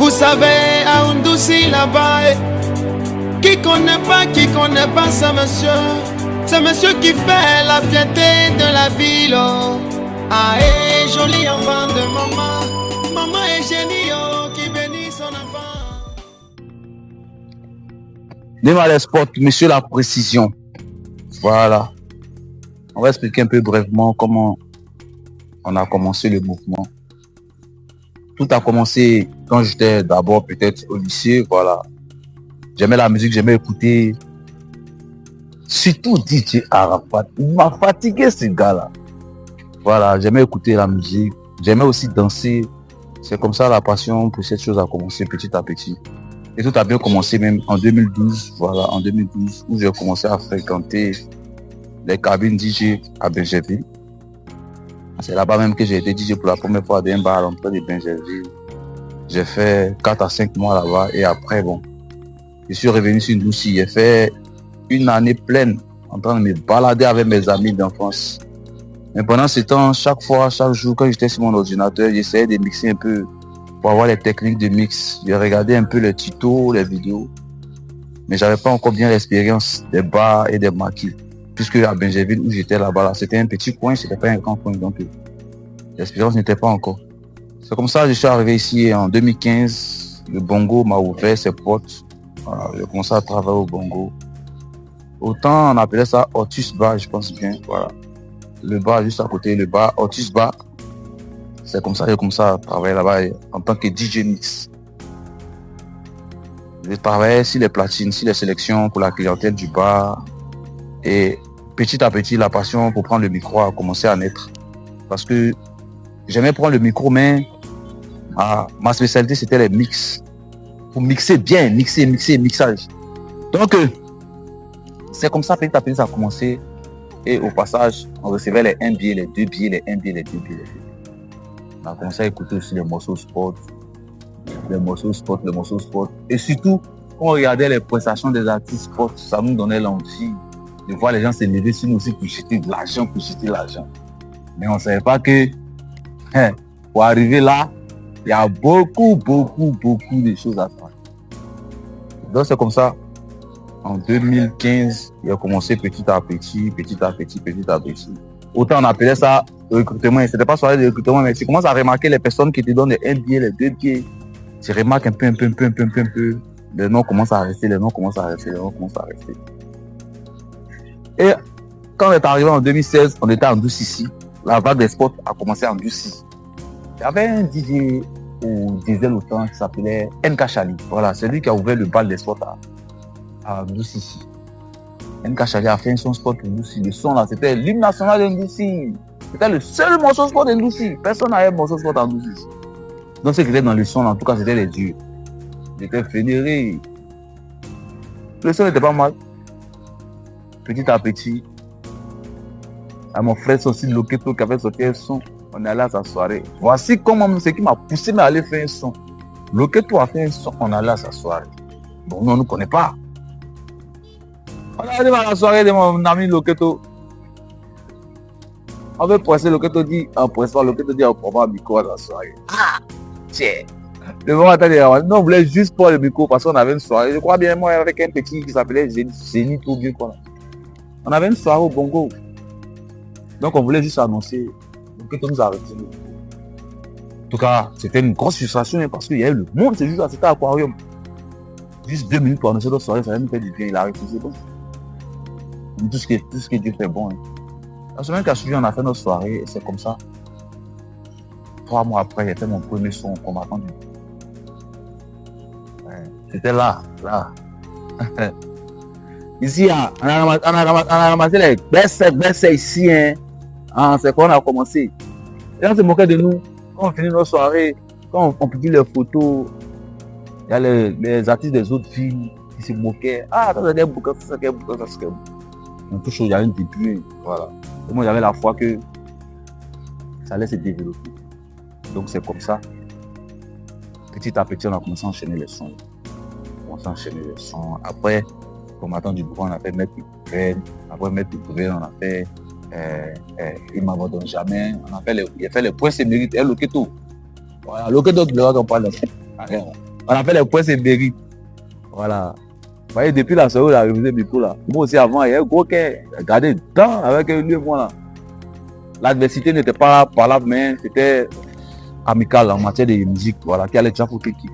Vous savez, à Ondouci là-bas, qui connaît pas ce monsieur? C'est monsieur qui fait la fierté de la ville. Ah, et joli enfant de maman. Maman est génie, qui bénit son enfant. Néma les sports, monsieur la précision. Voilà. On va expliquer un peu brièvement comment on a commencé le mouvement. Tout a commencé quand j'étais d'abord peut-être au lycée, voilà. J'aimais la musique, j'aimais écouter. Surtout DJ Arafat. Il m'a fatigué ce gars-là. Voilà, j'aimais écouter la musique. J'aimais aussi danser. C'est comme ça la passion pour cette chose a commencé petit à petit. Et tout a bien commencé même en 2012, voilà, en 2012, où j'ai commencé à fréquenter les cabines DJ à Benjerville. C'est là-bas même que j'ai été DJ pour la première fois d'un bar à l'entrée de Benjerville. J'ai fait 4 à 5 mois là-bas et après, bon, je suis revenu sur Ndouci. J'ai fait une année pleine en train de me balader avec mes amis d'enfance. Mais pendant ce temps, chaque fois, chaque jour, quand j'étais sur mon ordinateur, j'essayais de mixer un peu pour avoir les techniques de mix. J'ai regardé un peu les tutos, les vidéos. Mais j'avais pas encore bien l'expérience des bars et des maquis. Puisque à Benjerville, où j'étais là-bas, là, c'était un petit coin, c'était pas un grand coin. Donc, l'expérience n'était pas encore. C'est comme ça que je suis arrivé ici en 2015. Le bongo m'a ouvert ses portes. Voilà, j'ai commencé à travailler au bongo. Autant on appelait ça Ortus Bar, je pense bien. Voilà. Le bar juste à côté, le bar Ortus Bar. C'est comme ça que j'ai commencé à travailler là-bas en tant que DJ Mix. Je travaillais sur les platines, sur les sélections pour la clientèle du bar. Et petit à petit, la passion pour prendre le micro a commencé à naître. Parce que j'aimais prendre le micro, mais ma spécialité, c'était les mix. Pour mixer bien, mixage. Donc, c'est comme ça, petit à petit, ça a commencé. Et au passage, on recevait les 1 billet, les 2 billets, les 1 billet, les 2 billets. On a commencé à écouter aussi les morceaux sport. Et surtout, quand on regardait les prestations des artistes sport, ça nous donnait l'envie de voir les gens se lever sur nous aussi pour jeter de l'argent, Mais on ne savait pas que, pour arriver là, il y a beaucoup de choses à faire. Donc c'est comme ça. En 2015, il a commencé petit à petit. Autant on appelait ça recrutement. C'était pas soirée de recrutement, mais tu commences à remarquer les personnes qui te donnent les 1 billet, les 2 billets. Tu remarques un peu. Les noms commencent à rester. Et quand on est arrivé en 2016, on était en Ndouci ici. La vague des sports a commencé en Ndouci. Il y avait un DJ au diesel autant qui s'appelait NK Chali. Voilà, c'est lui qui a ouvert le bal des sports à Ndouci ici. NK Chali a fait un son sport pour Ndouci. Le son là, c'était l'hymne national de Ndouci. C'était le seul morceau sport de Ndouci. Personne n'avait un morceau sport en Ndouci. Donc ce qui était dans le son, en tout cas, c'était les dieux. J'étais fédéré. Le son n'était pas mal. Petit à petit, à mon frère aussi Loketo qui avait sorti un son, on est allé à sa soirée. Voici comment ce qui m'a poussé à aller faire un son. Loketo a fait un son, on est allé à sa soirée. Bon, nous, on ne connaît pas. On est allé à la soirée de mon ami Loketo. On veut presser, Loketo dit, on va micro à la soirée. Ah, tiens. Le moment attendez, nous on voulait juste prendre le micro parce qu'on avait une soirée. Je crois bien moi avec un petit qui s'appelait Zénith ou bien quoi. On avait une soirée au bongo. Donc on voulait juste annoncer. Loketo nous a retiré. En tout cas, c'était une grosse frustration parce qu'il y avait le monde, c'est juste là, c'était aquarium. Juste 2 minutes pour annoncer notre soirée, ça allait nous faire du bien, il a refusé. Donc, tout ce que Dieu fait bon. Hein. La semaine qui a suivi, on a fait notre soirée et c'est comme ça. 3 mois après, j'ai fait mon premier son combattant du. Ouais, c'était là. Ici, on a ramassé les best ici. Hein. C'est quand on a commencé. Les gens se moquaient de nous. Quand on finit nos soirées, quand on publie les photos, il y a les artistes des autres villes qui se moquaient. Ah, ça c'est bouquin, ça c'est bouquin. Donc, tout chose, il y a un début. Voilà. Et moi, j'avais la foi que ça allait se développer. Donc, c'est comme ça. Petit à petit, on a commencé à enchaîner les sons. Après, combattant du gouvernement, on a fait Maître Pouven. Après Maître Pouven, on a fait Il m'abandonne jamais. Il a fait les points, c'est mérite. Et Loketo. Voilà, Loketo qui le va qu'on parle de ça. On a fait les points, c'est mérite. Voilà. Vous voyez, depuis la soirée où il a révisé le micro là, moi aussi avant, il y a un gros quai, regardez dedans avec un lieu, moi là. L'adversité n'était pas parlable, mais c'était amical en matière de musique, voilà, qui allait déjà pour Kiki.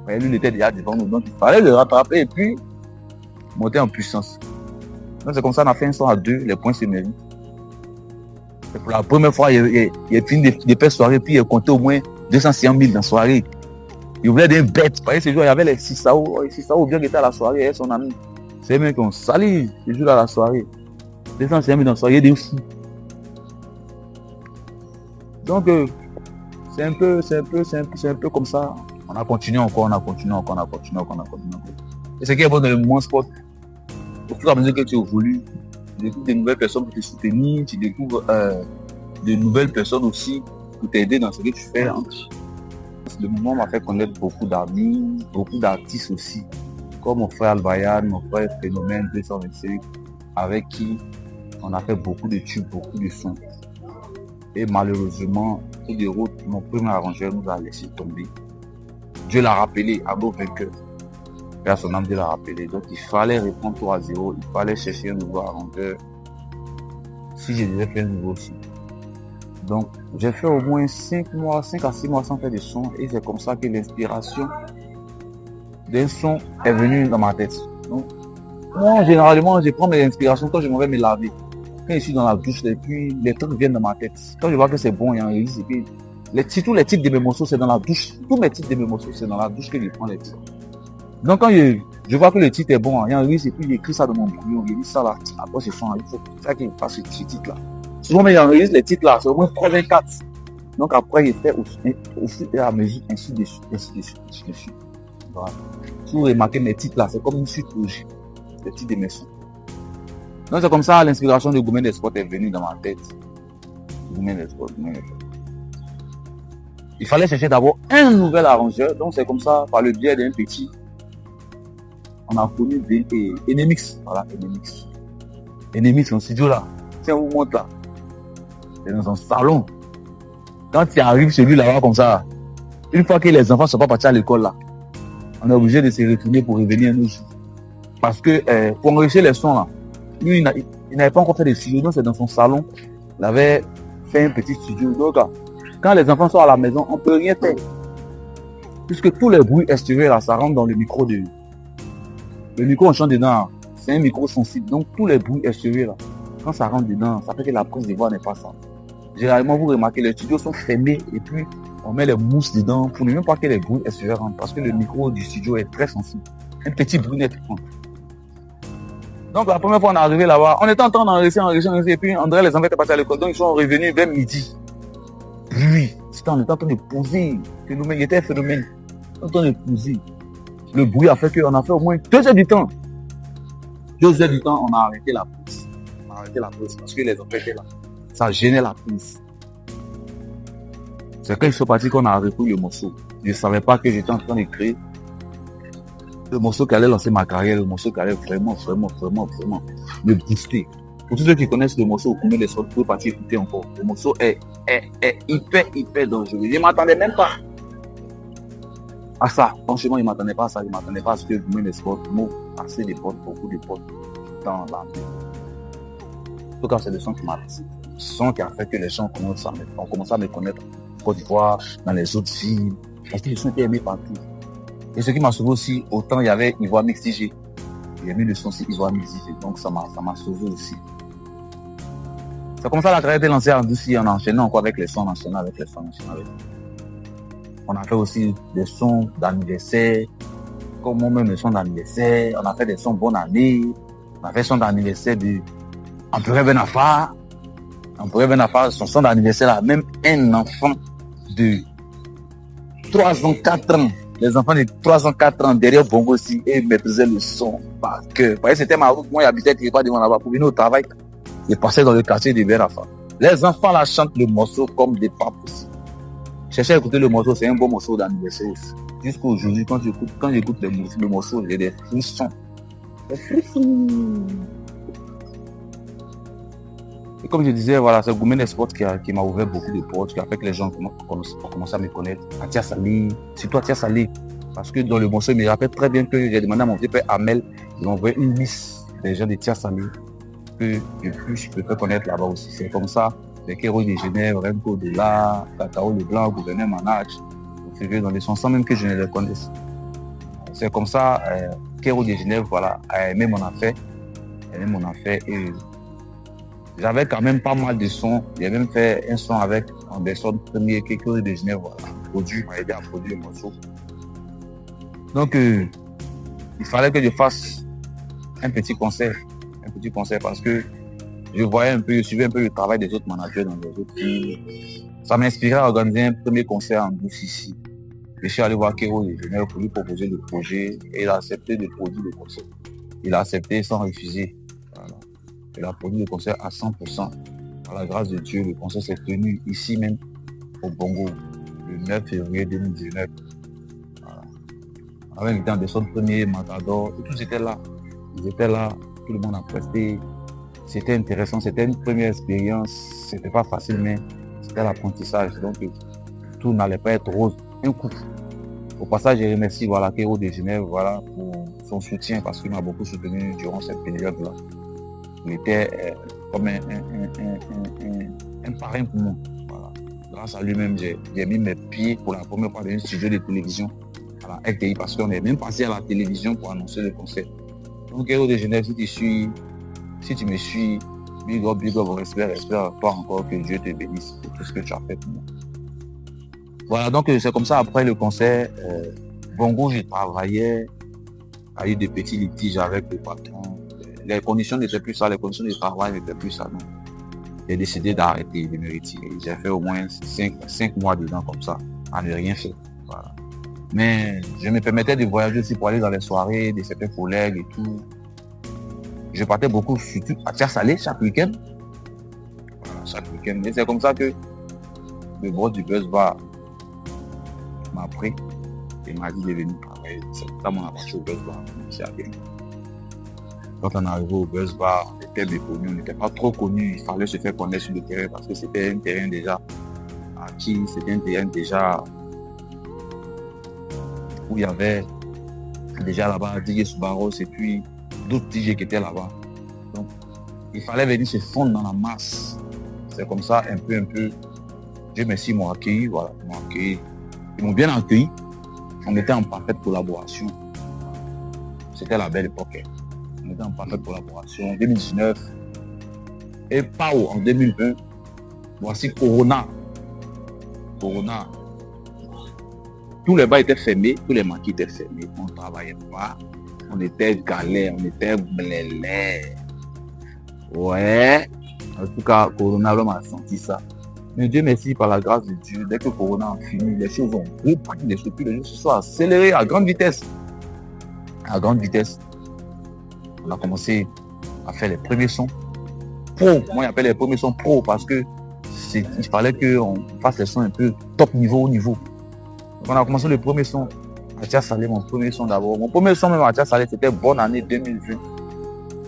Mais lui, il était déjà devant nous, donc il fallait le rattraper et puis monter en puissance. Donc c'est comme ça qu'on a fait un son à 2, les points se méritent. Et pour la première fois, il a fini de faire soirée, puis il a compté au moins 250 000 dans la soirée. Il voulait des bêtes. Vous voyez, ce jour, il y avait les Sissao bien qui étaient à la soirée avec son ami. C'est eux mêmes qui ont sali ce jour à la soirée. 250 000 dans la soirée, des fous. Donc, c'est un peu comme ça. On a continué encore. Et ce qui est bon dans le mouvement sport, au fur et à mesure que tu évolues, tu découvres de nouvelles personnes pour te soutenir, tu découvres de nouvelles personnes aussi pour t'aider dans ce que tu fais. Hein. Le mouvement m'a fait connaître beaucoup d'amis, beaucoup d'artistes aussi, comme mon frère Albayan, mon frère Phénomène 225, avec qui on a fait beaucoup de tubes, beaucoup de sons. Et malheureusement, tout de route, mon premier arrangeur nous a laissé tomber. Dieu l'a rappelé, à beau vainqueur. Et à son âme, Dieu l'a rappelé. Donc il fallait répondre 3-0, il fallait chercher un nouveau arrangeur. Si je devais faire un nouveau aussi. Donc j'ai fait au moins 5 à 6 mois sans faire de son. Et c'est comme ça que l'inspiration d'un son est venue dans ma tête. Donc, moi, généralement, je prends mes inspirations quand je m'en vais me laver. Quand je suis dans la douche, et puis les trucs viennent dans ma tête. Quand je vois que c'est bon, il y a un risque. Et puis, surtout les titres de mes morceaux, c'est dans la douche. Tous mes titres de mes morceaux, c'est dans la douche que je prends les titres. Donc quand je vois que le titre est bon, il y a un risque, et puis j'écris ça dans mon brouillon, je dis ça là, après ce son là, il faut qu'il fasse ce titre là. Souvent, mais il y a un risque, les titres là, c'est au moins 3-24. Donc après, il fait au fur et à mesure, ainsi de suite. Voilà. Si vous remarquez mes titres là, c'est comme une suite logique. Les titres de mes sons. Donc c'est comme ça, l'inspiration de Gourmet des Sports est venue dans ma tête. Gourmet des Sports. Il fallait chercher d'abord un nouvel arrangeur. Donc c'est comme ça, par le biais d'un petit, on a connu Enemix. Voilà, Enemix. Enemix, son studio là. Tiens, on vous montre là. C'est dans son salon. Quand tu arrives chez lui là-bas comme ça, une fois que les enfants ne sont pas partis à l'école là, on est obligé de se retourner pour revenir un autre jour. Parce que pour enregistrer les sons là, lui, il n'avait pas encore fait de studio, donc c'est dans son salon. Il avait fait un petit studio. Donc, quand les enfants sont à la maison, on ne peut rien faire. Puisque tous les bruits extérieurs, là, ça rentre dans le micro. Le micro, on chante dedans. C'est un micro sensible. Donc, tous les bruits extérieurs, là, quand ça rentre dedans, ça fait que la prise de voix n'est pas ça. Généralement, vous remarquez, les studios sont fermés et puis on met les mousses dedans pour ne même pas que les bruits extérieurs rentrent. Parce que le micro du studio est très sensible. Un petit bruit net. Donc la première fois on est arrivé là-bas, on était en train d'enregistrer, et puis André les enfants étaient partis à l'école, donc ils sont revenus vers midi. Puis, on était en train de poser, il était un phénomène, en train de poser. Le bruit a fait qu'on a fait au moins 2 heures du temps. 2 heures du temps, on a arrêté la prise. Parce que les enfants étaient là. Ça gênait la prise. C'est quand ils sont partis qu'on a repris le morceau. Je ne savais pas que j'étais en train d'écrire le morceau qui allait lancer ma carrière, le morceau qui allait vraiment me booster. Pour tous ceux qui connaissent le morceau, combien de sortes, vous pouvez partir écouter encore. Le morceau est hyper dangereux. Je ne m'attendais même pas à ça. Franchement, je ne m'attendais pas à ça. Je ne m'attendais pas à ce que vous mettez des sports, assez de potes, beaucoup de potes dans la vie. En tout cas, c'est le son qui m'a laissé. Le son qui a fait que les gens ont commencé à me connaître en Côte d'Ivoire, dans les autres villes. Et le son était aimé partout. Et ce qui m'a sauvé aussi, autant il y avait Ivoire Mix DJ. J'ai mis le son aussi Ivoire Mix DJ. Donc ça m'a sauvé aussi. C'est comme ça la carrière était lancée en douce, en enchaînant encore avec les sons, On a fait aussi des sons d'anniversaire, comme moi-même les sons d'anniversaire. On a fait des sons bonne année. On a fait des sons d'anniversaire de Empereur Ben Afar. Empereur Ben Afar, son son d'anniversaire là, même un enfant de 3 ans, 4 ans. Les enfants de 3 ans, 4 ans derrière Bongo aussi et maîtrisaient le son par cœur. Parce que c'était ma route, moi j'habitais quelque part devant là-bas pour venir au travail. Je passais dans le quartier de Ben Afar. Les enfants là chantent le morceau comme des papes aussi. Cherchez à écouter le morceau, c'est un bon morceau d'anniversaire aussi. Jusqu'à aujourd'hui, quand j'écoute le morceau, j'ai des frissons. Des frissons. Et comme je disais, voilà, c'est Gourmet des Sports qui m'a ouvert beaucoup de portes, qui a fait que les gens ont commencé à me connaître. Atia Salé, c'est toi Atia Salé. Parce que dans le morceau, il me rappelle très bien que j'ai demandé à mon petit père Amel de m'envoyer une liste des gens de Tiasalé que je peux faire connaître là-bas aussi. C'est comme ça, les Kéro de Genève, Remco de là, Cacao Leblanc, Gouverneur Manach, dans les sons sans même que je ne les connaisse. C'est comme ça, Kéro de Genève, voilà, a aimé mon affaire. Et j'avais quand même pas mal de sons. J'ai même fait un son avec Anderson Premier, Kéro de Genève, voilà, produit, m'a aidé à produire le morceau. Donc, il fallait que je fasse un petit concert parce que je suivais un peu le travail des autres managers dans les autres villes. Ça m'inspirait à organiser un premier concert en douce ici. Je suis allé voir Kéro de Genève pour lui proposer le projet et il a accepté de produire le concert. Il a accepté sans refuser. Voilà. Il a produit le concert à 100%. Par la grâce de Dieu, le concert s'est tenu ici même, au Bongo, le 9 février 2019. Avec invité Anderson Premier, Matador, et tous étaient là. Ils étaient là, tout le monde a presté. C'était intéressant, c'était une première expérience. C'était pas facile, mais c'était l'apprentissage. Donc, tout n'allait pas être rose. Un coup. Au passage, je remercie Kéro de Genève pour son soutien parce qu'il m'a beaucoup soutenu durant cette période-là. Il était comme un parrain pour moi. Voilà. Grâce à lui-même, j'ai mis mes pieds pour la première fois dans un studio de télévision. À la RTI parce qu'on est même passé à la télévision pour annoncer le concert. Donc, Kéro de Genève, si tu me suis, big up, respect pas encore que Dieu te bénisse pour tout ce que tu as fait pour moi. Voilà, donc c'est comme ça, après le concert, Bongo, j'ai travaillé, a eu des petits litiges avec le patron. Les conditions n'étaient plus ça, les conditions de travail n'étaient plus ça, non. J'ai décidé d'arrêter, de me retirer. J'ai fait au moins 5 mois dedans comme ça, à ne rien faire. Voilà. Mais je me permettais de voyager aussi pour aller dans les soirées de certains collègues et tout. Je partais beaucoup, surtout à Tiasalé chaque week-end. Voilà, chaque week-end. Et c'est comme ça que le boss du Buzz Bar m'a pris et m'a dit de venir travailler. C'est ça mon aventure au Buzz Bar. Quand on est arrivé au Buzz Bar, on était méconnus, on n'était pas trop connus. Il fallait se faire connaître sur le terrain parce que c'était un terrain déjà acquis, c'était un terrain déjà où il y avait déjà là-bas DJ Subaros et puis d'autres DJ qui étaient là-bas. Donc, il fallait venir se fondre dans la masse. C'est comme ça, un peu. Dieu merci, ils m'ont accueilli, voilà, ils m'ont bien accueilli. On était en parfaite collaboration. C'était la belle époque. On était en parfaite collaboration. En 2019 et PAO en 2020. Voici Corona. Tous les bars étaient fermés, tous les maquis étaient fermés. On ne travaillait pas. On était galère, on était blélé. Ouais. En tout cas, Corona a senti ça. Mais Dieu merci, par la grâce de Dieu, dès que Corona a fini, les choses ont repris, les choses se sont accélérées à grande vitesse. À grande vitesse. On a commencé à faire les premiers sons pro. Moi, j'appelle les premiers sons pro parce que il fallait qu'on fasse les sons un peu top niveau, haut niveau. Donc, on a commencé le premier son à Tiasalé, mon premier son d'abord. Mon premier son même à Tiasalé, c'était Bonne Année 2020.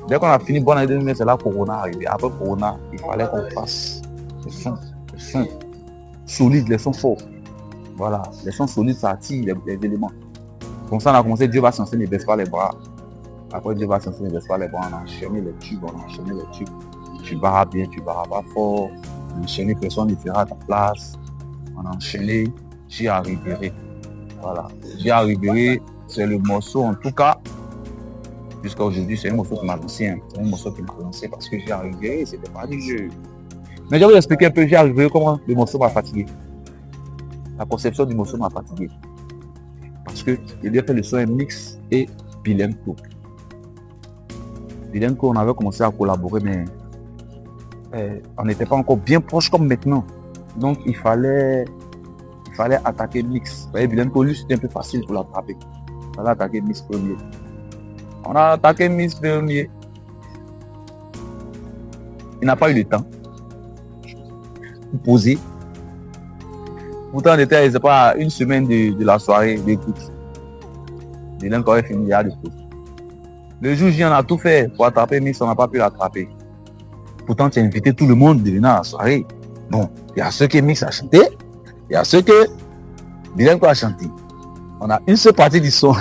Dès qu'on a fini Bonne Année 2020, c'est là que Corona arrivé. Après Corona, il fallait qu'on fasse les sons solides, les sons forts. Voilà, les sons solides, ça attire les éléments. Comme ça, on a commencé, Dieu va s'enseigner, ne baisse pas les bras. Après, Dieu va s'enseigner, ne baisse pas les bras. On a enchaîné les tubes, Tu barras bien, tu barras pas fort. On a enchaîné, personne ne fera à ta place. On a enchaîné, J'ai arrivé. Voilà, J'ai arrivé, c'est le morceau, en tout cas, jusqu'à aujourd'hui, c'est un morceau qui m'a lancé. C'est un morceau qui m'a lancé parce que J'ai arrivé, c'était pas du jeu. Mais je vais vous expliquer un peu, J'ai arrivé, comment le morceau m'a fatigué. La conception du morceau m'a fatigué. Parce que il a fait le son mix et Bilenko. On avait commencé à collaborer, mais on n'était pas encore bien proche comme maintenant. Donc il fallait attaquer mix. Vous voyez, Bilenko, lui, c'était un peu facile pour l'attraper. Il fallait attaquer mix premier. On a attaqué mix premier. Il n'a pas eu le temps pour poser. Pourtant, on était, c'est pas, une semaine de la soirée d'écoute. Bilenko avait fini hier de poser. Le jour J, on a tout fait pour attraper Mix, on n'a pas pu l'attraper. Pourtant, tu as invité tout le monde de venir à la soirée. Bon, il y a ceux que Mix a chanté, il y a ceux que Bilenko a chanté. On a une seule partie du son.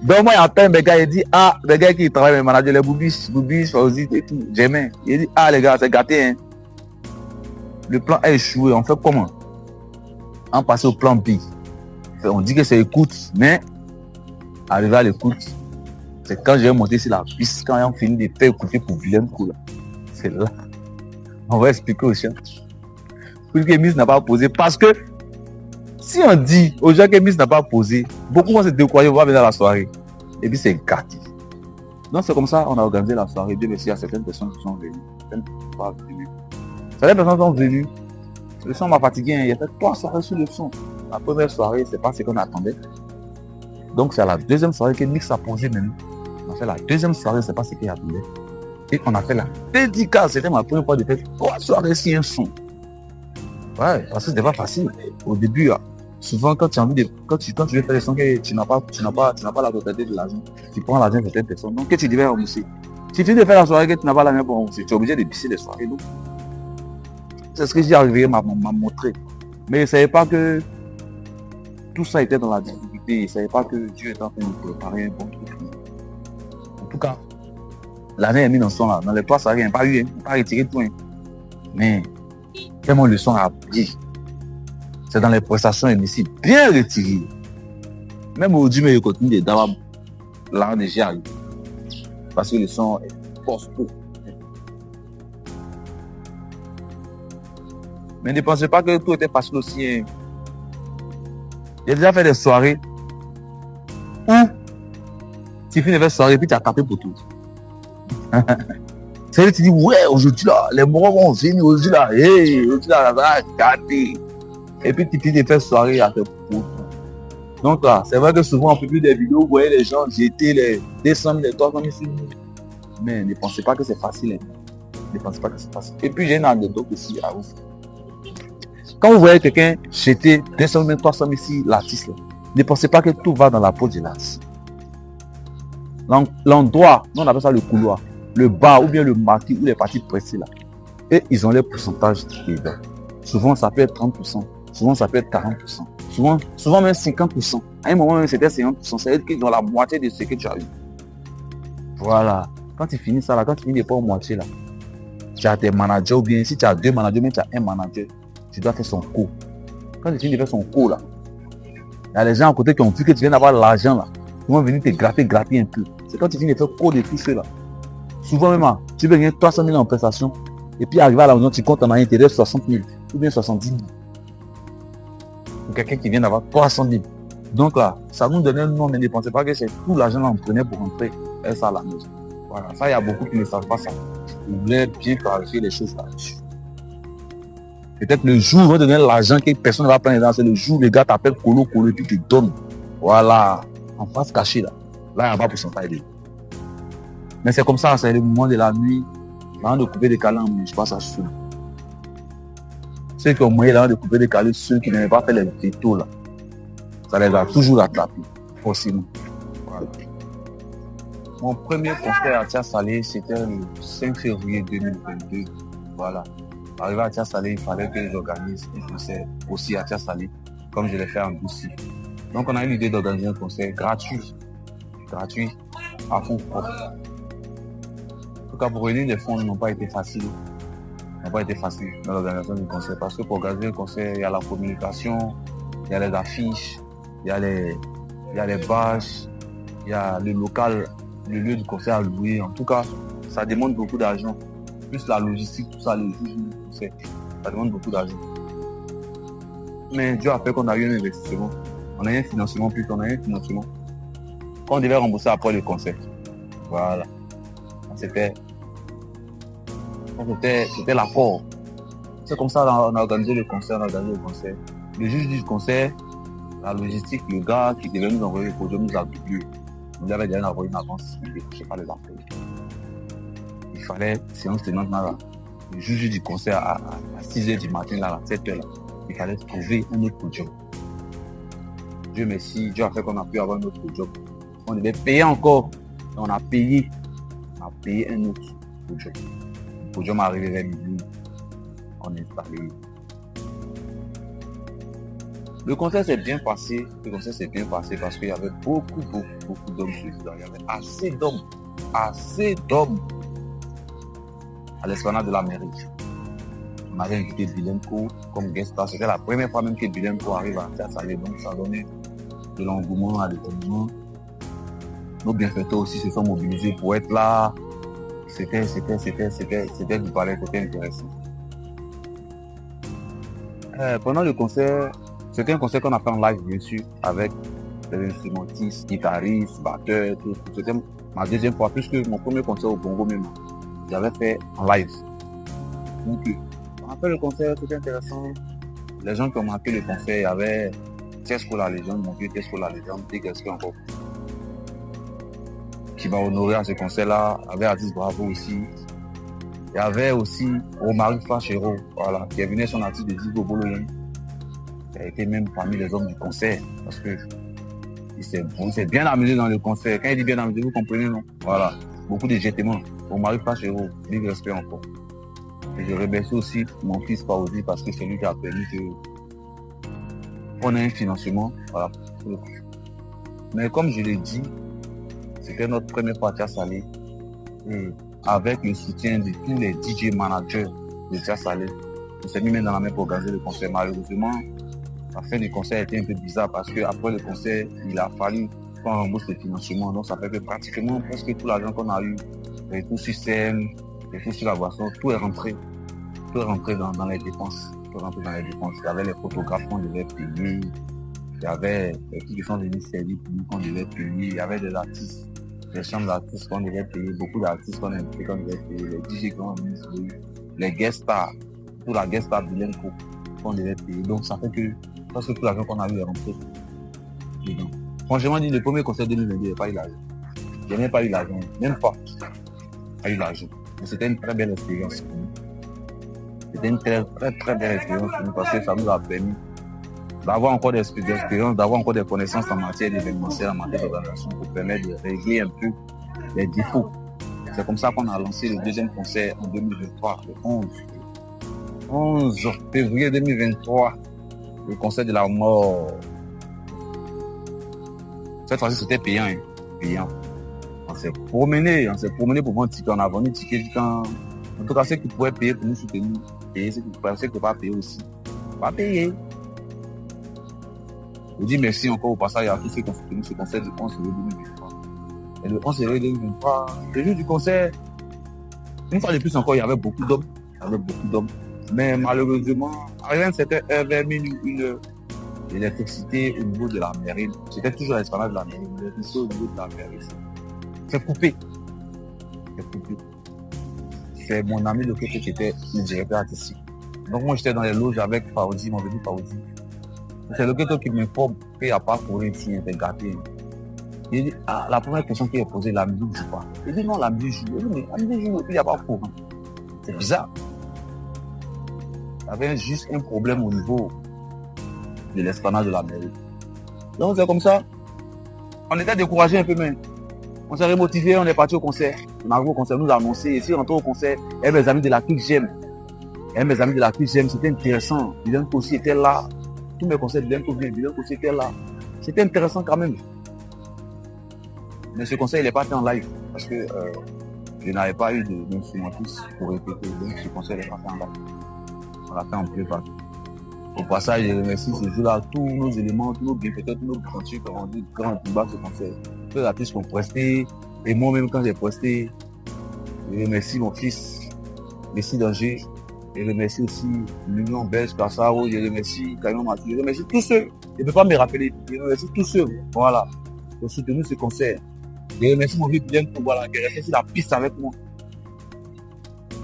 Donc moi, j'entends mes gars, il dit, les gars qui travaillent, les managers, les Boubis, Fauzi et tout, j'aimais. Il dit, les gars, c'est gâté, hein. Le plan a échoué, on fait comment? On passe au plan B. On dit que c'est écoute, mais arrivé à l'écoute, c'est quand j'ai monté sur la piste, quand on finit de faire écouter pour Willem Koula. C'est là. On va expliquer aux gens. Pour que Miss n'a pas posé. Parce que si on dit aux gens que Miss n'a pas posé, beaucoup vont se décourager, vont venir à la soirée. Et puis c'est gâté. Donc c'est comme ça qu'on a organisé la soirée. Dieu merci à certaines personnes qui sont venues. Certaines personnes sont venues. Le son m'a fatigué. Il y a fait 3 soirées sur le son. La première soirée, c'est pas ce qu'on attendait. Donc c'est à la deuxième soirée que Mix a posé maintenant. On a fait la deuxième soirée, c'est pas ce qu'il attendait. Et on a fait la dédicace. C'était ma première fois de faire 3 soirées sur un son. Ouais, parce que c'était pas facile. Au début, souvent quand tu as envie de. Quand tu veux faire des sons que tu n'as pas la totalité de l'argent, tu prends l'argent de certaines personnes. Donc que tu devais rembourser. Si tu veux faire la soirée que tu n'as pas l'argent pour rembourser, tu es obligé de pisser les soirées. Donc, c'est ce que j'ai arrivé m'a montré. Mais je ne savais pas que tout ça était dans la difficulté. Je ne savais pas que Dieu était en train de préparer un bon truc. En tout cas, l'année est mise dans ce son là. Dans les 3 soirées, il n'y a pas eu, il n'y a pas retiré tout. Mais tellement le son a pris. C'est dans les prestations émissives bien retirées. Même aujourd'hui, mais je continue d'avoir l'an déjà arrivé. Parce que le son est costaud. Mais ne pensez pas que tout était facile aussi. J'ai déjà fait des soirées où tu finis de soirée et puis tu as tapé pour tout. C'est là que tu dis, ouais, aujourd'hui là, les morons vont venir, aujourd'hui là, aujourd'hui là, ça va gâter. Et puis tu finis de faire soirée à tes pour. Donc là, c'est vrai que souvent on publie des vidéos, vous voyez les gens jeter les 200 000, les 300 000 sur nous. Mais ne pensez pas que c'est facile. Ne pensez pas que c'est facile. Et puis j'ai une anecdote aussi à vous. Quand vous voyez quelqu'un jeter 200 000, 300 000 sur l'artiste, ne pensez pas que tout va dans la peau de l'artiste. L'endroit, on appelle ça le couloir, le bas ou bien le marquis ou les parties pressées là. Et ils ont les pourcentages dedans. Souvent ça peut être 30%, souvent ça peut être 40%, souvent même 50%. À un moment même c'était 50%, c'est-à-dire qu'ils ont la moitié de ce que tu as eu. Voilà. Quand tu finis ça là, quand tu finis pas en moitié là, tu as tes managers ou bien si tu as 2 managers, mais tu as un manager, tu dois faire son cours. Quand tu finis de faire son cours là, il y a les gens à côté qui ont vu que tu viens d'avoir l'argent là. Ils vont venir te gratter un peu. C'est quand tu finis de faire cours de tout cela. Souvent même, tu veux gagner 300 000 en prestation. Et puis arriver à la maison, tu comptes en intérêt 60 000 ou bien 70 000. Pour quelqu'un qui vient d'avoir 300 000. Donc là, ça nous donnait un nom, mais ne pensez pas que c'est tout l'argent qu'on prenait pour rentrer et ça à la maison. Voilà, ça, il y a beaucoup qui ne savent pas ça. Ils voulaient bien clarifier les choses là-dessus. Peut-être le jour où on va donner l'argent que personne ne va prendre dedans, c'est le jour où le gars t'appelle Colo et puis tu donnes. Voilà, en face cachée là. Là, il n'y a pas pourcentage. Mais c'est comme ça, c'est le moment de la nuit. Là, on de couper des câlins, je passe à ceux. Ceux qui ont moyen là de couper des câlins, ceux qui n'avaient pas fait les vétos là. Ça les a toujours attrapés, forcément. Voilà. Mon premier concert à Tia Salé, c'était le 5 février 2022. Voilà. Arrivé à Tia Salé, il fallait que j'organise un concert aussi à Tia Salé, comme je l'ai fait en Boussi. Donc on a eu l'idée d'organiser un concert gratuit, à fond propre. En tout cas, pour réunir les fonds n'ont pas été faciles. Dans l'organisation du concert. Parce que pour organiser un concert, il y a la communication, il y a les affiches, il y a les bâches, il y a le local, le lieu du concert à louer. En tout cas, ça demande beaucoup d'argent. Plus la logistique, tout ça, les jours du concert, ça demande beaucoup d'argent. Mais Dieu a fait qu'on a eu un investissement. On a eu un financement qu'on devait rembourser après le concert. Voilà. C'était l'accord. C'est comme ça qu'on a organisé le concert, Le juge du concert, la logistique, le gars qui devait nous envoyer le podium nous a doublé. Nous avait déjà envoyé une avance, il ne décrochait pas les appels. Il fallait, séance tenante là, le juge du concert à 6h du matin, là, à 7h là, il fallait trouver un autre podium. Dieu merci, Dieu a fait qu'on a pu avoir un autre podium. On devait payer encore. On a payé un autre podium. Le podium est arrivé vers midi. On est installé. Le concert s'est bien passé. Parce qu'il y avait beaucoup d'hommes sur le. Il y avait assez d'hommes à l'esplanade de la mairie. On avait invité Bilenko comme guest star. C'était la première fois même que Bilenko arrive à Théâtre Salé. Donc ça donnait de l'engouement à l'événement. Nos bienfaiteurs aussi se sont mobilisés pour être là. C'était du palais, c'était intéressant. Pendant le concert, c'était un concert qu'on a fait en live, bien sûr, avec des instrumentistes, guitaristes, batteurs, tout. C'était ma deuxième fois, puisque mon premier concert au Bongo même, j'avais fait en live. Donc, on a fait le concert, c'était intéressant. Les gens qui ont marqué le concert, il y avait Tesco la légende, mon vieux Tesco la légende, Big Esprit encore, qui m'a honoré à ce concert-là. Il y avait Aziz Bravo aussi. Il y avait aussi Omar Fachero, voilà, qui est venu son artiste de Digo Boloyen. Il a été même parmi les hommes du concert, parce que il s'est bien amusé dans le concert. Quand il dit bien amusé, vous comprenez, non? Voilà, beaucoup de jetements. Omar Fachero, big respect encore. Et je remercie aussi mon fils Paozi, parce que c'est lui qui a permis qu'on ait un financement. Voilà. Mais comme je l'ai dit, c'était notre première partie à Salé. Et avec le soutien de tous les DJ managers de Théâtre Salé, on s'est mis même dans la main pour organiser le concert. Malheureusement, la fin du concert était un peu bizarre parce qu'après le concert, il a fallu qu'on rembourse le financement. Donc ça fait que pratiquement presque tout l'argent qu'on a eu, et tout sur scène, et tout sur la boisson, tout est rentré dans les dépenses. Il y avait les photographes qu'on devait payer, il y avait les qui sont venus servir qu'on devait payer, il y avait des artistes, les chambres d'artistes qu'on devait payer, beaucoup d'artistes qu'on devait payer, les DJ qu'on devait payer, les guest stars, tout la guest star Bilenko qu'on devait payer. Donc ça fait que presque tout l'argent qu'on a eu est rentré dedans. Franchement dit, le premier concert 2022, il n'y a pas eu l'argent. Je n'ai pas eu l'argent, même pas eu l'argent. Mais c'était une très belle expérience. C'était une très belle expérience pour nous parce que ça nous a permis d'avoir encore des expériences, d'avoir encore des connaissances en matière d'événementiel, en matière d'organisation pour permettre de régler un peu les défauts. C'est comme ça qu'on a lancé le deuxième concert en 2023, le 11 février 2023, le concert de la mort. Cette fois-ci, c'était payant. On s'est promené pour voir un ticket. On a vendu un ticket quand... En tout cas, ceux qui pouvaient payer pour nous soutenir, payer, ceux qui ne pouvaient pas payer aussi, pas payer. Je dis merci encore au passage à tous ceux qui ont soutenu ce concert du 11 février 2023. Et le 11 février 2023, le jour du concert, une fois de plus encore, il y avait beaucoup d'hommes. Mais malheureusement, rien, c'était vers minuit, l'électricité au niveau de la mairie. C'était toujours l'esplanade de la mairie. L'électricité au niveau de la mairie. C'est coupé. C'est mon ami le qui était le directeur artistique. Donc moi j'étais dans les loges avec Paozi, mon ami Paozi. C'est le qui m'informe qu'il n'y a pas pour ici, il était gâté. Il dit, la première question qu'il a posée, la musique joue pas. Il dit non, la musique joue. Il dit, mais la musique joue, il n'y a pas pour. C'est bizarre. Il y avait juste un problème au niveau de l'esplanade de la mairie. Donc c'est comme ça. On était découragés un peu, mais on s'est remotivé, on est parti au concert. On arrive au concert, nous a annoncé, et si on rentre au concert, et mes amis de la clique j'aime. C'était intéressant. Bilenko aussi était là. Tous mes concerts, Bilenko aussi était là. C'était intéressant quand même. Mais ce concert, il n'est pas fait en live, parce que je n'avais pas eu d'instrumentiste pour répéter. Donc ce concert, il n'est pas fait en live. On l'a fait en playback. Au passage, je remercie ce jour-là tous nos éléments, tous nos bienfaiteurs, tous nos grands-tueurs qui ont rendu grand playback ce concert. Tous les artistes qui ont presté, et moi-même quand j'ai presté, je remercie mon fils, Messi Danger, je remercie aussi l'Union Belge, Kassaro, je remercie Caillon Mathieu, je remercie tous ceux, je ne peux pas me rappeler, je remercie tous ceux, voilà, qui ont soutenu ce concert. Je remercie mon vieux Bilenko, voilà, qui est resté sur la piste avec moi,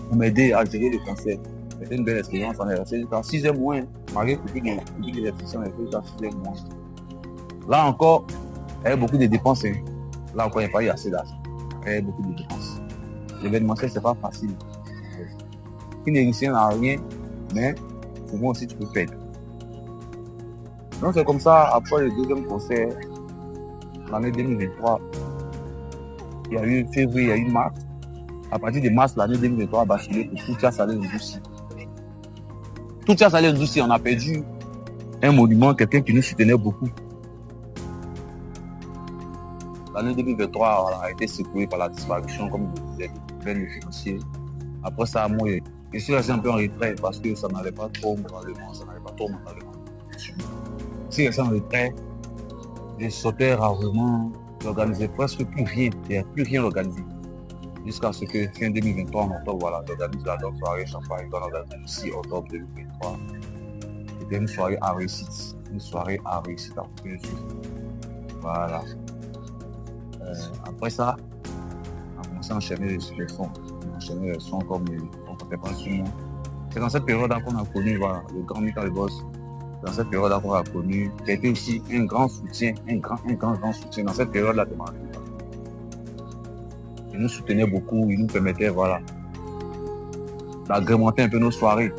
pour m'aider à gérer le concert. C'était une belle expérience, on est resté jusqu'à 6e mois, malgré toutes les restrictions, on est resté jusqu'à 6e mois. Là encore, il y avait beaucoup de dépenses. Là encore, il n'y a pas eu assez d'argent. Il y avait beaucoup de dépenses. L'événementiel, c'est pas facile. Qui n'est réussi n'a rien, mais souvent aussi tu peux perdre. Donc c'est comme ça, après le deuxième concert, l'année 2023, il y a eu février, il y a eu mars. À partir de mars, l'année 2023 a basculé pour tout Théâtre Salé Ndouci. Tout Théâtre Salé Ndouci, on a perdu un monument, quelqu'un qui nous soutenait beaucoup. L'année 2023 voilà, a été secouée par la disparition, comme je disais, du financier. Après ça, moi, je suis resté un peu en retrait parce que ça n'allait pas trop moralement, ça n'allait pas trop mentalement. Je suis resté en retrait, je sautais rarement, j'organisais presque plus rien, il n'y a plus rien organisé. Jusqu'à ce que fin 2023, en octobre, voilà, j'organise la soirée champagne dans l'organisation le 6 octobre 2023. C'était une soirée à réussite, à couper le souffle. Voilà. Après ça, on a commencé à enchaîner les sons. On enchaînait les sons comme on ne comptait pas sur moi. C'est dans cette période-là qu'on a connu voilà, le grand Michael Boss. C'est dans cette période-là qu'on a connu, qui a été aussi un grand soutien, un grand soutien dans cette période-là de ma vie. Il nous soutenait beaucoup, il nous permettait voilà, d'agrémenter un peu nos soirées.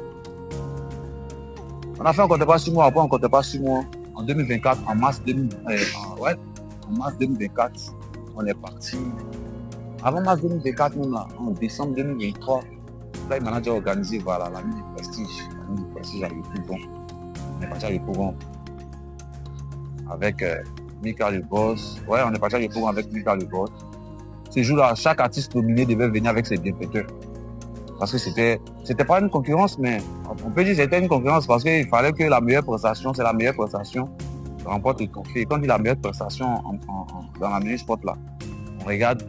On a fait, on ne comptait pas sur moi, après on ne comptait pas sur moi. En 2024, en mars 2024, on est parti. Avant mars 2024, même là, en décembre 2023, là, il m'a organisé voilà, la nuit du prestige. La nuit du prestige à Yopougon. On est parti à Yopougon avec Mika le Boss. Ouais, on est parti à Yopougon avec Mika le Boss. Ce jour-là, chaque artiste nominé devait venir avec ses bienfaiteurs. Parce que c'était pas une concurrence, mais on peut dire que c'était une concurrence parce qu'il fallait que la meilleure prestation, c'est la meilleure prestation, remporte le trophée. Et quand on dit la meilleure prestation dans la meilleure sport là, on regarde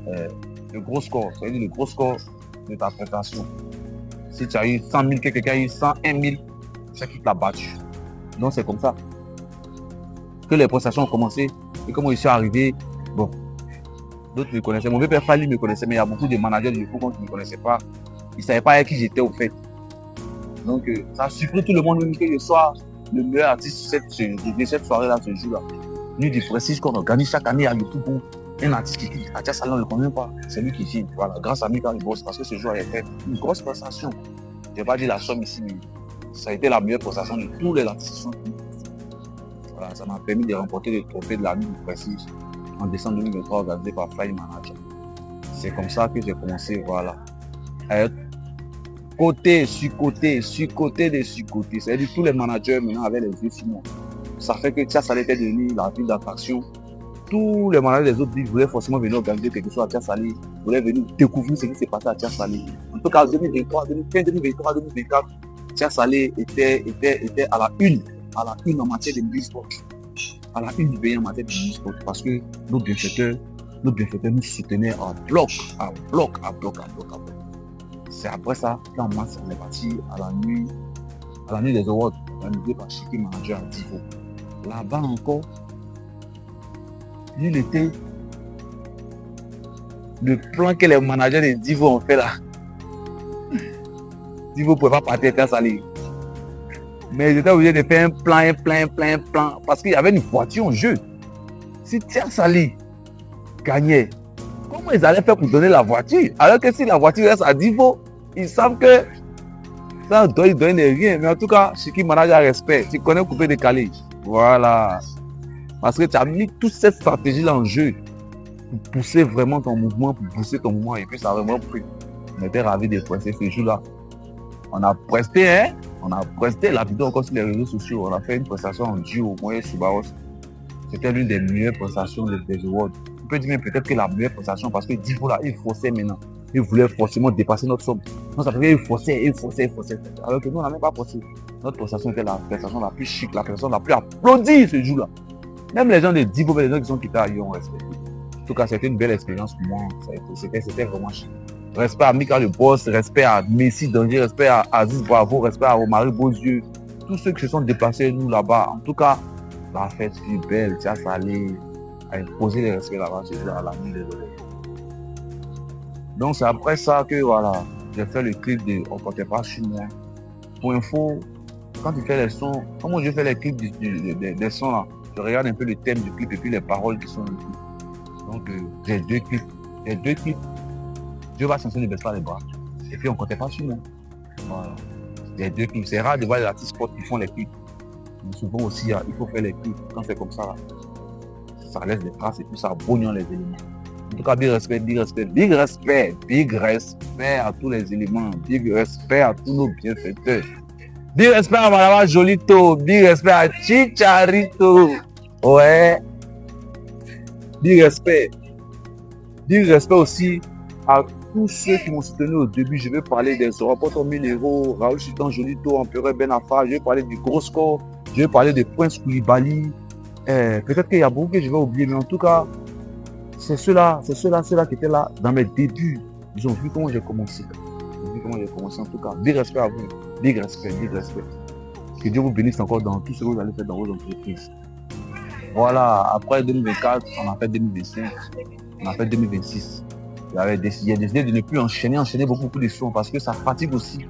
le gros score, c'est-à-dire le gros score de ta prestation. Si tu as eu 100 000, que quelqu'un a eu 101 000, c'est qui t'a battu. Donc c'est comme ça que les prestations ont commencé et comment ils sont arrivés. Bon, d'autres me connaissaient. Mon père Fali me connaissait, mais il y a beaucoup de managers du Yopougon qui ne me connaissaient pas. Ils ne savaient pas avec qui j'étais au fait. Donc ça a surpris tout le monde même que je sois le meilleur artiste de cette soirée-là, ce jour-là. Nuit du prestige qu'on organise chaque année à Yopougon. Un artiste qui à Tia Salon, on ne le connaît pas. C'est lui qui vient. Voilà, grâce à Mika le Boss, parce que ce jour a été une grosse prestation. Je ne vais pas dire la somme ici, mais ça a été la meilleure prestation de tous les artistes. Voilà, ça m'a permis de remporter le trophée de la nuit du prestige en décembre 2023 organisé par Fly Manager. C'est comme ça que j'ai commencé, voilà, à être côté, sur-côté. C'est-à-dire tous les managers maintenant avaient les yeux sur moi. Ça fait que Tia Salé était devenu la ville d'attraction. Tous les managers des autres villes voulaient forcément venir organiser quelque chose à Tia Salé, voulaient venir découvrir ce qui s'est passé à Tia Salé. En tout cas, 2023-2024, Tia Salé était à la une en matière de musique sport. À la une du pays en matière de musique sport. Parce que nos bienfaiteurs nous soutenaient en bloc. C'est après ça qu'en mars, on est parti à la nuit des awards, organisée par Chiki Manager à Divo. Là-bas encore, il était le plan que les managers de Divo ont fait là. Divo ne pouvait pas partir à Tia Salé. Mais ils étaient obligés de faire un plan, parce qu'il y avait une voiture en jeu. Si Tia Salé gagnait, comment ils allaient faire pour donner la voiture? Alors que si la voiture reste à Divo, ils savent que ça ne donne rien. Mais en tout cas, Chiki Manager respect. Tu connais coupé décalé. Voilà. Parce que tu as mis toute cette stratégie-là en jeu pour pousser vraiment ton mouvement, et puis ça a vraiment pris. On était ravis de presser ce jour-là. On a presté la vidéo encore sur les réseaux sociaux. On a fait une prestation en duo au moyen Subaros. C'était l'une des meilleures prestations des awards. On peut dire même peut-être que la meilleure prestation parce que Divo là, il forçait maintenant. Il voulait forcément dépasser notre somme. Donc ça fait qu'il forçait. Alors que nous, on n'a même pas forcé. Notre prestation était la prestation la plus chic, la prestation la plus applaudie ce jour-là. Même les gens de Divo, les gens qui sont quittés à Lyon, respecté. En tout cas, c'était une belle expérience pour moi. C'était vraiment chic. Respect à Mika le Boss, respect à Messi Danger, respect à Aziz Bravo, respect à Romary Beaudieu. Tous ceux qui se sont déplacés, nous, là-bas. En tout cas, la fête fut belle. Tia Salé a imposé les respects là-bas, c'est à la nuit des awards. Donc, c'est après ça que, voilà, j'ai fait le clip de On ne comptait pas sur moi. Pour info, quand tu fais les sons, comment je fais les clips des sons là, je regarde un peu le thème du clip et puis les paroles qui sont dans le clip. Donc, j'ai deux clips. Dieu va censurer ne baisse pas les bras. Et puis, on ne comptait pas sur moi. Voilà. Les deux clips. C'est rare de voir les artistes qui font les clips. Mais souvent aussi, il faut faire les clips. Quand c'est comme ça, là, ça laisse des traces et puis ça bouillonne les éléments. En tout cas, big respect à tous les éléments. Big respect à tous nos bienfaiteurs. Big respect à Madame Jolito. Big respect à Chicharito. Ouais. Big respect. Big respect aussi à tous ceux qui m'ont soutenu au début. Je vais parler des rapports 1000 euros, Raoul Sultan Jolito, Empereur Ben Afar. Je vais parler du gros score. Je vais parler de Prince Koulibaly. Peut-être qu'il y a beaucoup que je vais oublier, mais en tout cas, c'est ceux-là qui étaient là dans mes débuts. Ils ont vu comment j'ai commencé. En tout cas. Big respect à vous. Big respect. Que Dieu vous bénisse encore dans tout ce que vous allez faire dans vos entreprises. Voilà, après 2024, on a fait 2025, on a fait 2026. Il a décidé de ne plus enchaîner beaucoup de sons parce que ça fatigue aussi.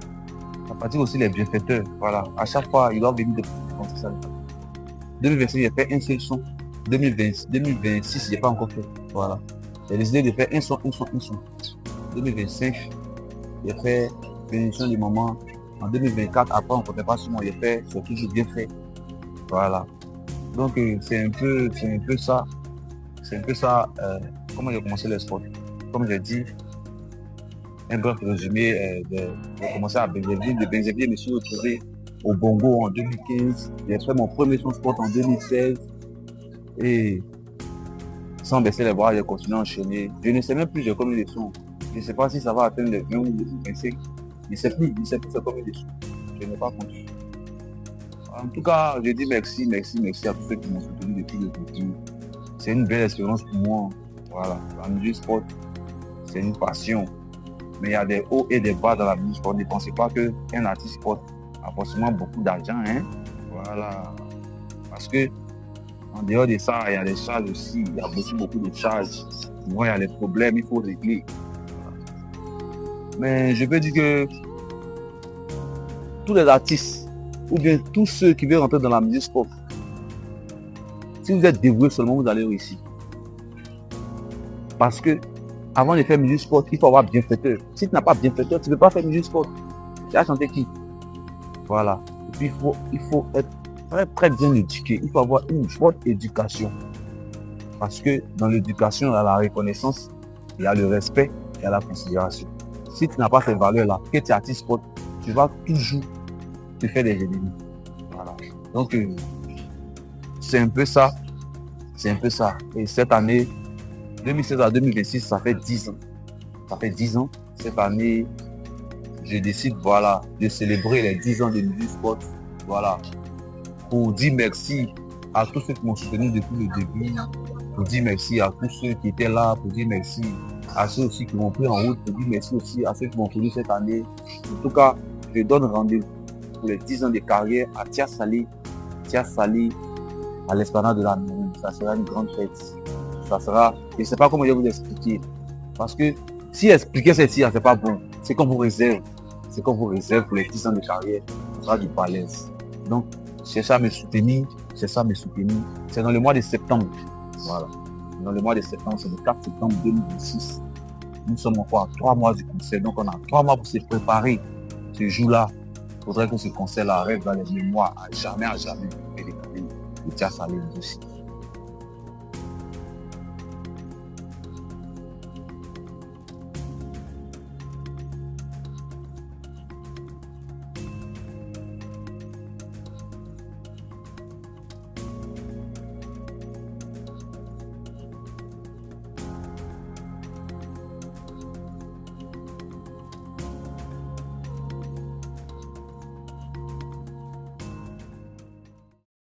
Ça fatigue aussi les bienfaiteurs. Voilà, à chaque fois, ils doivent venir de penser ça. 2026, j'ai fait un seul son. 2026, j'ai pas encore fait. Voilà. J'ai décidé de faire un son. 2025, j'ai fait bénédiction du moment. En 2024, après, on ne comptait pas sur moi, j'ai fait, c'est toujours bien fait. Voilà. Donc, c'est un peu ça. Comment j'ai commencé le sport. Comme j'ai dit, un bref résumé, j'ai commencé à Benjamin. De Benjamin, je me suis retrouvé au Bongo en 2015. J'ai fait mon premier son sport en 2016. Et sans baisser les bras, j'ai continué à enchaîner. Je ne sais même plus de combien de sons. Je ne sais pas si ça va atteindre les 20 ou les 25. Je ne sais plus c'est combien de sons. Je n'ai pas compté. En tout cas, je dis merci à tous ceux qui m'ont soutenu depuis le début. C'est une belle expérience pour moi. Voilà, la musique sport, c'est une passion. Mais il y a des hauts et des bas dans la musique sport. Ne pensez pas qu'un artiste sport a forcément beaucoup d'argent. Hein? Voilà. Parce que en dehors de ça, il y a des charges aussi. Il y a beaucoup de charges. Moi, il y a les problèmes, il faut régler. Mais je peux dire que tous les artistes, ou bien tous ceux qui veulent rentrer dans la musique sport, si vous êtes dévoué seulement, vous allez réussir. Parce que avant de faire musique sport, il faut avoir bienfaiteur. Si tu n'as pas bienfaiteur, tu ne peux pas faire musique sport. Tu vas chanter qui? Voilà. Et puis il faut être très bien éduqué. Il faut avoir une bonne éducation. Parce que dans l'éducation, il y a la reconnaissance, il y a le respect, il y a la considération. Si tu n'as pas ces valeurs-là, que tu es artiste sport, tu vas toujours te faire des ennemis. Voilà. Donc, c'est un peu ça. Et cette année, 2016 à 2026, ça fait 10 ans. Cette année, je décide, voilà, de célébrer les 10 ans de musique sport. Voilà. Pour dire merci à tous ceux qui m'ont soutenu depuis le début. Pour dire merci à tous ceux qui étaient là. Pour dire merci à ceux aussi qui m'ont pris en route. Pour dire merci aussi à ceux qui m'ont connu cette année. En tout cas, je donne rendez-vous pour les 10 ans de carrière à Tia Sali, à l'esplanade de la mairie. Ça sera une grande fête. Ça sera, je ne sais pas comment je vais vous expliquer. Parce que si expliquer cette tir, c'est pas bon. C'est qu'on vous réserve. Pour les 10 ans de carrière. Ce sera du balèze. Donc, c'est ça me soutenir. C'est dans le mois de septembre. Voilà. Dans le mois de septembre, c'est le 4 septembre 2026. Nous sommes encore à 3 mois du concert. Donc, on a 3 mois pour se préparer. Ce jour-là, il faudrait que ce concert-là reste dans les mémoires à jamais. Et les Tia Sali aussi.